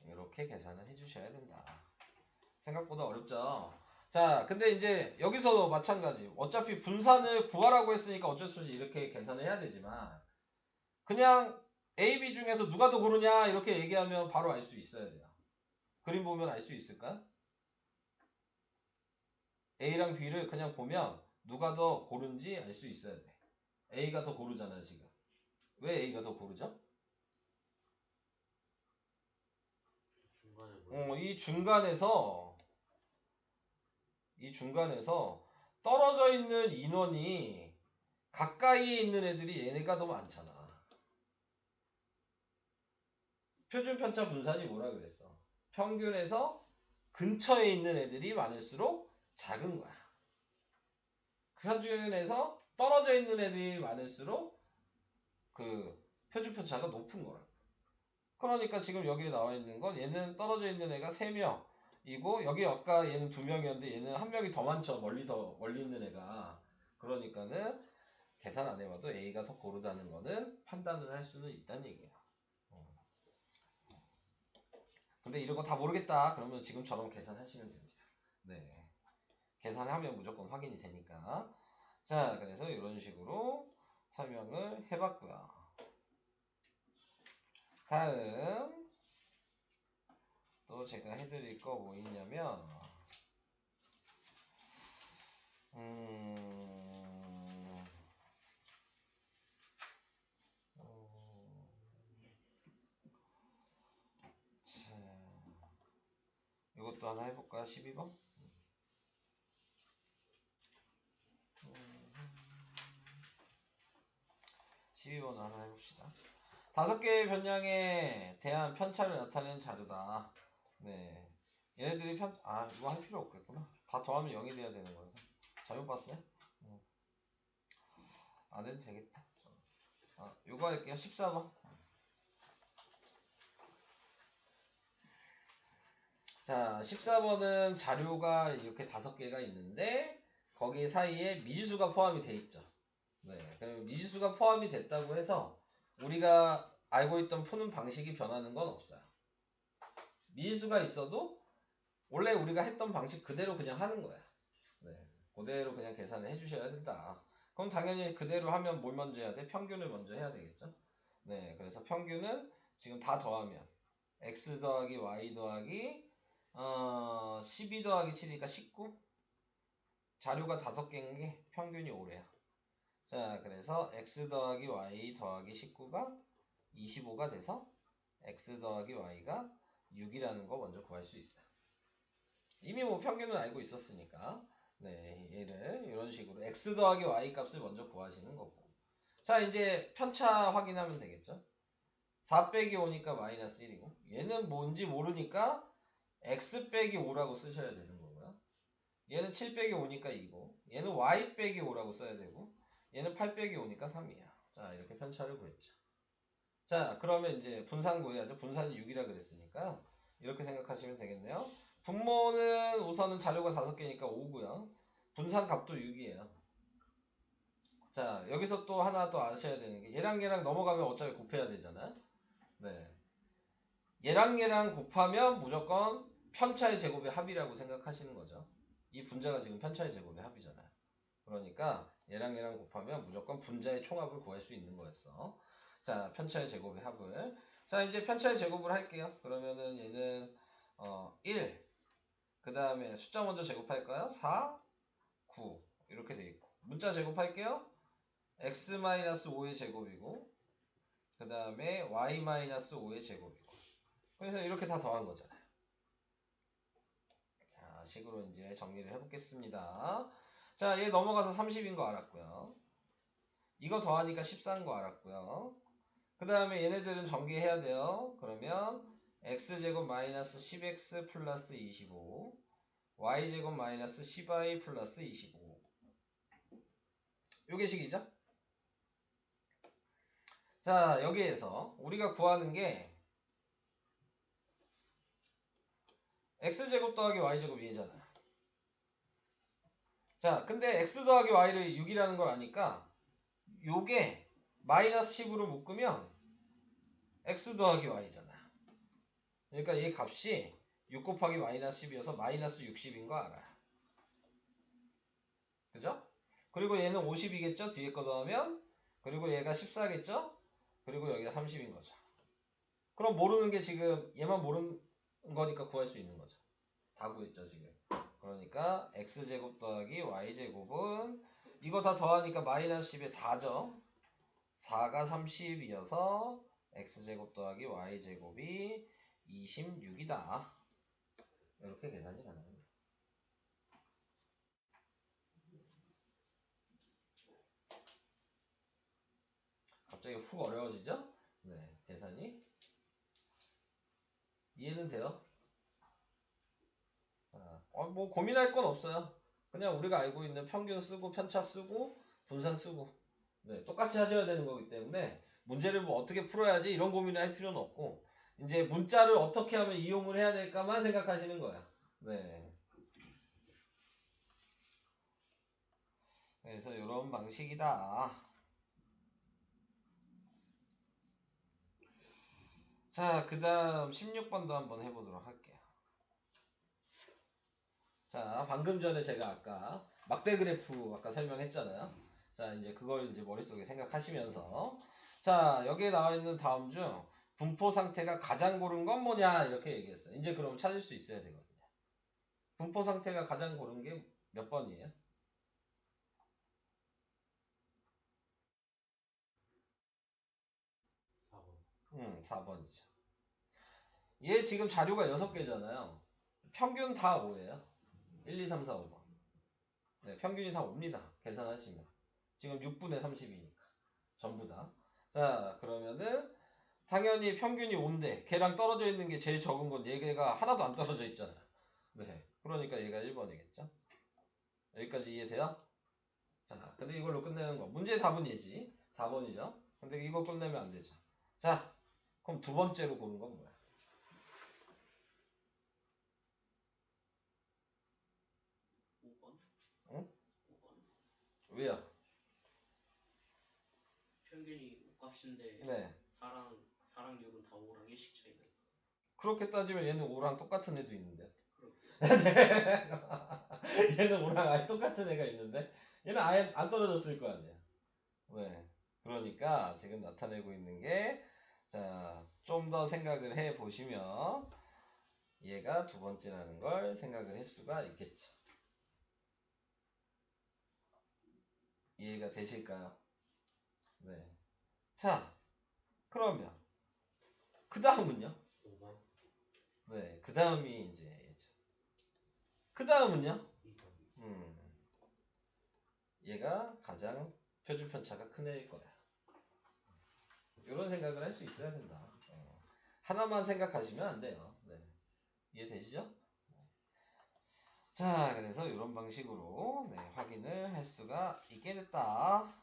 이렇게 계산을 해주셔야 된다. 생각보다 어렵죠? 자, 근데 이제 여기서도 마찬가지. 어차피 분산을 구하라고 했으니까 어쩔 수 없이 이렇게 계산을 해야 되지만, 그냥 A, B 중에서 누가 더 고르냐 이렇게 얘기하면 바로 알 수 있어야 돼요. 그림 보면 알 수 있을까? A랑 B를 그냥 보면 누가 더 고른지 알 수 있어야 돼. A가 더 고르잖아요, 지금. 왜 A가 더 고르죠? 중간에 뭐 이 중간에서 떨어져 있는 인원이 가까이에 있는 애들이 얘네가 더 많잖아. 표준 편차 분산이 뭐라 그랬어? 평균에서 근처에 있는 애들이 많을수록 작은 거야. 평균에서 떨어져 있는 애들이 많을수록 그 표준 편차가 높은 거라. 그러니까 지금 여기에 나와 있는 건 얘는 떨어져 있는 애가 3명이고 여기 아까 얘는 2명이었는데 얘는 1명이 더 많죠. 멀리 있는 애가. 그러니까는 계산 안 해봐도 A가 더 고르다는 거는 판단을 할 수는 있다는 얘기야. 근데 이런 거 다 모르겠다. 그러면 지금처럼 계산하시면 됩니다. 네. 계산하면 무조건 확인이 되니까. 자, 그래서 이런 식으로 설명을 해봤고요. 다음 또 제가 해드릴 거 뭐 있냐면 자, 이것도 하나 해볼까요? 12번? 12번 하나 해봅시다. 5개의 변량에 대한 편차를 나타내는 자료다. 네. 얘네들이 이거 할 필요 없겠구나. 다 더하면 0이 돼야 되는 거여서. 잘못 봤어요? 안 해도 되겠다. 요거 할게요. 14번. 자, 14번은 자료가 이렇게 5개가 있는데 거기 사이에 미지수가 포함이 돼 있죠. 네. 그럼 미지수가 포함이 됐다고 해서 우리가 알고 있던 푸는 방식이 변하는 건 없어요. 미지수가 있어도 원래 우리가 했던 방식 그대로 그냥 하는 거야. 네. 그대로 그냥 계산을 해주셔야 된다. 그럼 당연히 그대로 하면 뭘 먼저 해야 돼? 평균을 먼저 해야 되겠죠. 네. 그래서 평균은 지금 다 더하면 x 더하기 y 더하기 12 더하기 7이니까 19. 자료가 5개인 게 평균이 5래요. 자, 그래서 x 더하기 y 더하기 19가 25가 돼서 x 더하기 y가 6이라는 거 먼저 구할 수 있어요. 이미 뭐 평균은 알고 있었으니까. 네, 얘를 이런 식으로 x 더하기 y 값을 먼저 구하시는 거고. 자, 이제 편차 확인하면 되겠죠. 4 빼기 5니까 마이너스 1이고 얘는 뭔지 모르니까 x 빼기 5라고 쓰셔야 되는 거고요. 얘는 7 빼기 5니까 2고 얘는 y 빼기 5라고 써야 되고 얘는 8 빼기 5니까 3이야. 자, 이렇게 편차를 구했죠. 자, 그러면 이제 분산 구해야죠. 분산이 6이라 그랬으니까 이렇게 생각하시면 되겠네요. 분모는 우선은 자료가 5개니까 5고요. 분산 값도 6이에요. 자, 여기서 또 하나 또 아셔야 되는 게 얘랑 넘어가면 어차피 곱해야 되잖아. 네. 얘랑 곱하면 무조건 편차의 제곱의 합이라고 생각하시는 거죠. 이 분자가 지금 편차의 제곱의 합이잖아요. 그러니까 얘랑 곱하면 무조건 분자의 총합을 구할 수 있는 거였어. 자, 편차의 제곱의 합을. 자, 이제 편차의 제곱을 할게요. 그러면은 얘는 1. 그 다음에 숫자 먼저 제곱할까요? 4, 9 이렇게 돼 있고 문자 제곱할게요. x-5의 제곱이고 그 다음에 y-5의 제곱이고 그래서 이렇게 다 더한 거잖아요. 자, 식으로 이제 정리를 해보겠습니다. 자, 얘 넘어가서 30인 거 알았고요. 이거 더하니까 14인 거 알았고요. 그 다음에 얘네들은 전개해야 돼요. 그러면 x제곱 마이너스 10x 플러스 25 y제곱 마이너스 10i 플러스 25. 요게 식이죠? 자, 여기에서 우리가 구하는 게 x제곱 더하기 y제곱 2잖아요. 자, 근데 x 더하기 y를 6이라는 걸 아니까 요게 마이너스 10으로 묶으면 x 더하기 y잖아요. 그러니까 이 값이 6 곱하기 마이너스 10이어서 마이너스 60인 거 알아요. 그죠? 그리고 얘는 50이겠죠? 뒤에 거 더하면. 그리고 얘가 14겠죠? 그리고 여기가 30인 거죠. 그럼 모르는 게 지금 얘만 모르는 거니까 구할 수 있는 거죠. 다 구했죠 지금. 그러니까 x제곱 더하기 y제곱은 이거 다 더하니까 마이너스 10에 4죠. 4가 30이어서 x제곱 더하기 y제곱이 26이다. 이렇게 계산이 가능합니다. 갑자기 훅 어려워지죠? 네, 계산이. 이해는 돼요? 뭐 고민할 건 없어요. 그냥 우리가 알고 있는 평균 쓰고 편차 쓰고 분산 쓰고 네, 똑같이 하셔야 되는 거기 때문에 문제를 뭐 어떻게 풀어야지 이런 고민을 할 필요는 없고 이제 문자를 어떻게 하면 이용을 해야 될까만 생각하시는 거야. 네. 그래서 이런 방식이다. 자, 그 다음 16번도 한번 해보도록 할게요. 자, 방금 전에 제가 아까 막대 그래프 아까 설명했잖아요. 자, 이제 그걸 이제 머릿속에 생각하시면서 자, 여기에 나와 있는 다음 중 분포 상태가 가장 고른 건 뭐냐 이렇게 얘기했어요. 이제 그럼 찾을 수 있어야 되거든요. 분포 상태가 가장 고른 게 몇 번이에요? 4번. 4번이죠. 얘 지금 자료가 6개잖아요. 평균 다 5예요. 1, 2, 3, 4, 5번. 네, 평균이 다 5입니다. 계산하시면. 지금 6분의 30이니까. 전부 다. 자, 그러면은 당연히 평균이 5인데 걔랑 떨어져 있는 게 제일 적은 건 얘가 하나도 안 떨어져 있잖아요. 네. 그러니까 얘가 1번이겠죠. 여기까지 이해돼요? 자, 근데 이걸로 끝내는 거. 문제의 답은 얘지. 4번이죠. 근데 이거 끝내면 안 되죠. 자, 그럼 두 번째로 고른 건 뭐야? 5번? 응? 5번? 왜요? 평균이 5값인데 네. 4랑 6은 다 5랑 1씩 차이나. 그렇게 따지면 얘는 5랑 똑같은 애도 있는데. 그렇게. 얘는 5랑 아예 똑같은 애가 있는데 얘는 아예 안 떨어졌을 거 아니야. 네. 그러니까 지금 나타내고 있는 게 자, 좀 더 생각을 해 보시면 얘가 두 번째라는 걸 생각을 할 수가 있겠죠. 이해가 되실까요? 네. 자, 그러면 그 다음은요? 5번. 네, 그 다음이 이제 얘죠. 그 다음은요? 2번. 얘가 가장 표준 편차가 큰 애일 거야. 이런 생각을 할 수 있어야 된다. 하나만 생각하시면 안 돼요. 네. 이해되시죠? 자, 그래서 이런 방식으로 네, 확인을 할 수가 있게 됐다.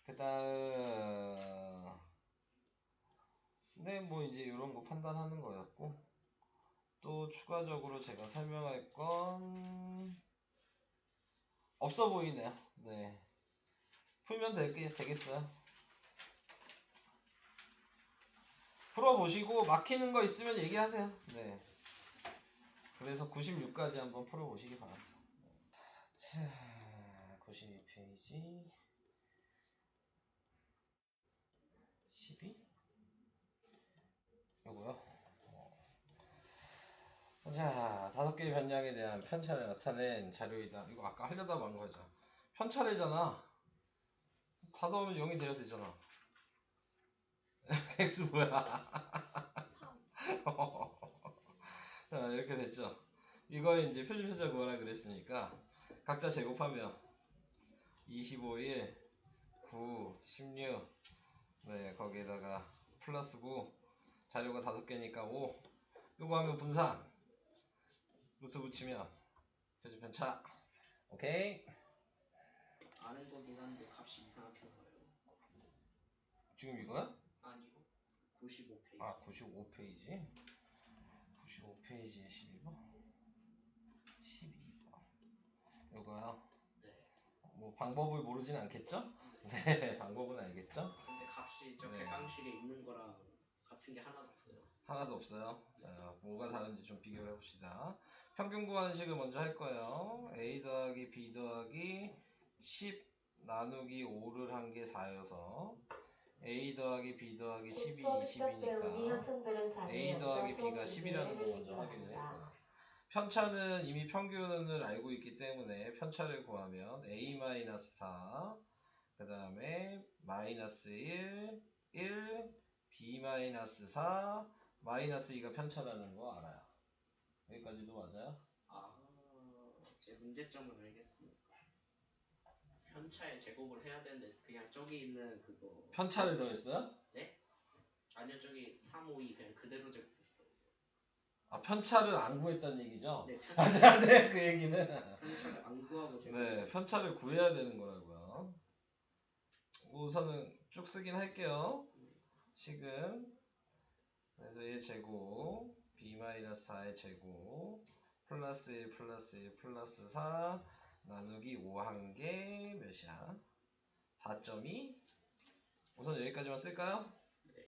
그 다음 네, 뭐 이제 이런 거 판단하는 거였고 또 추가적으로 제가 설명할 건 없어 보이네요. 네. 풀면 되겠어요. 풀어보시고 막히는 거 있으면 얘기하세요. 네. 그래서 96까지 한번 풀어보시기 바랍니다. 자, 92페이지 12? 요거요? 자, 5개의 변량에 대한 편차를 나타낸 자료이다. 이거 아까 하려다 만 거죠. 편차래잖아. 다 넣으면 0이 돼야 되잖아. x 뭐야? 자, 이렇게 됐죠. 이거 이제 표준 편차 구하라 그랬으니까 각자 제곱하면 25일 9 16 네, 거기에다가 플러스 9 자료가 5개니까 5 요거 하면 분산 루트 붙이면 표준 편차. 오케이. 아는 거긴 한데 값이 이상하게 나와요. 지금 이거야? 아니요. 95페이지. 아 95페이지. 95페이지에 12번. 12번. 이거요. 네. 뭐 방법을 모르진 않겠죠? 네, 방법은 알겠죠? 근데 값이 저 네. 객강식에 있는 거랑 같은 게 하나도 없어요. 하나도 없어요. 자, 뭐가 다른지 좀 비교를 해봅시다. 평균 구하는 식을 먼저 할 거예요. A 더하기 B 더하기 10 나누기 5를 한 게 4여서 A 더하기 B 더하기 10이 수업이 시작되오니 20이니까 학생들은 자리에 A 더하기 앉아 수업 B가 준비를 10이라는 거 해주시기 먼저 확인을 바랍니다. 했구나. 편차는 이미 평균을 알고 있기 때문에 편차를 구하면 A-4 그 다음에 마이너스 1, 1, B-4 마이너스 2가 편차라는 거 알아요. 여기까지도 맞아요? 아, 제 문제점은 알겠습니다. 편차의 제곱을 해야 되는데 그냥 저기 있는 그거 편차를 더했어요? 아니요 저기 352 그냥 그대로 제곱했어요. 아 편차를 안 구했다는 얘기죠? 네, 아, 네, 그 얘기는 편차를 안 구하고 제곱. 네, 편차를 구해야 되는 거라고요. 우선은 쭉 쓰긴 할게요. 식은 그래서 1 제곱 B-4의 제곱 플러스 1 플러스 1 플러스 4 나누기 5 한 개 몇이야? 4.2 우선 여기까지만 쓸까요?